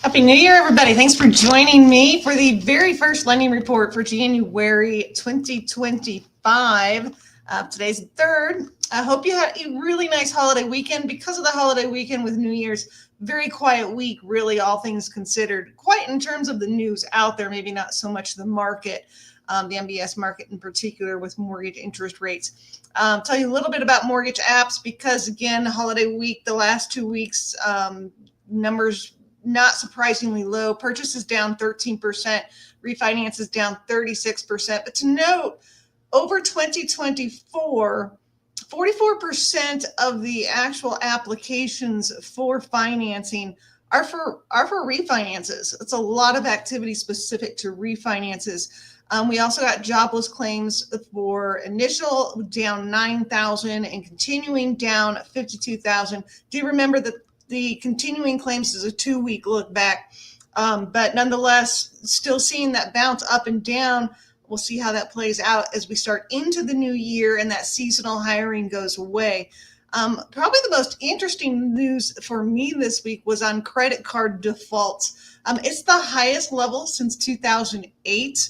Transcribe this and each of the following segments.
Happy New Year, everybody. Thanks for joining me for the very first lending report for January 2025. Today's the 3rd. I hope you had a really nice holiday weekend. Because of the holiday weekend with New Year's, very quiet week, really, all things considered. Quiet in terms of the news out there, maybe not so much the market, the MBS market in particular with mortgage interest rates. Tell you a little bit about mortgage apps because, again, holiday week, the last 2 weeks, numbers not surprisingly low. Purchase is down 13%, refinance is down 36%. But to note, over 2024, 44% of the actual applications for financing are for refinances. It's a lot of activity specific to refinances. We also got jobless claims for initial down 9,000 and continuing down 52,000. Do you remember that the continuing claims is a 2-week look back, but nonetheless, still seeing that bounce up and down. We'll see how that plays out as we start into the new year and that seasonal hiring goes away. Probably the most interesting news for me this week was on credit card defaults. It's the highest level since 2008.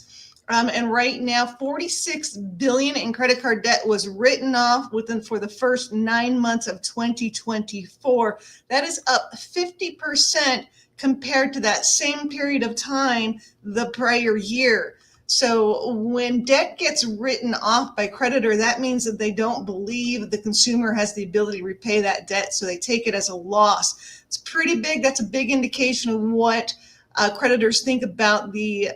And right now, $46 billion in credit card debt was written off for the first 9 months of 2024. That is up 50% compared to that same period of time the prior year. So when debt gets written off by creditor, that means that they don't believe the consumer has the ability to repay that debt, so they take it as a loss. It's pretty big. That's a big indication of what creditors think about the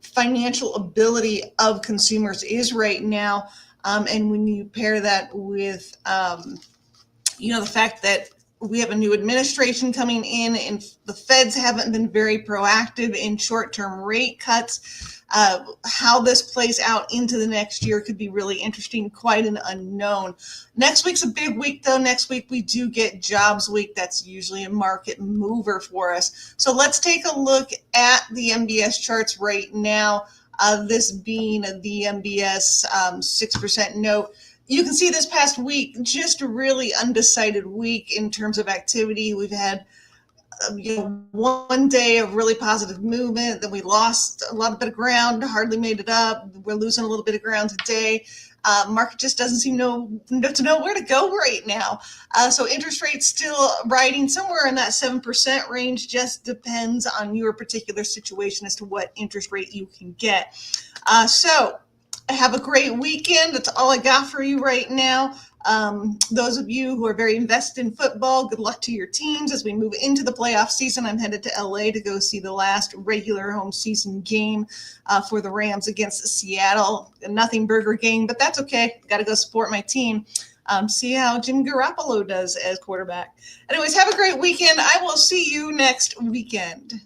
financial ability of consumers is right now. And when you pair that with, the fact that we have a new administration coming in and the feds haven't been very proactive in short-term rate cuts, how this plays out into the next year could be really interesting, quite an unknown. Next week's a big week, though. Next week we do get jobs week. That's usually a market mover for us. So let's take a look at the MBS charts right now, this being the MBS 6% note. You can see this past week, just a really undecided week in terms of activity. We've had one day of really positive movement, then we lost a lot of bit of ground, hardly made it up. We're losing a little bit of ground today. Market just doesn't seem to know where to go right now. So interest rates still riding somewhere in that 7% range. Just depends on your particular situation as to what interest rate you can get. So have a great weekend. That's all I got for you right now. Those of you who are very invested in football, good luck to your teams as we move into the playoff season. I'm headed to LA to go see the last regular home season game for the Rams against Seattle. A nothing burger game, but that's okay. Got to go support my team. See how Jim Garoppolo does as quarterback. Anyways, have a great weekend. I will see you next weekend.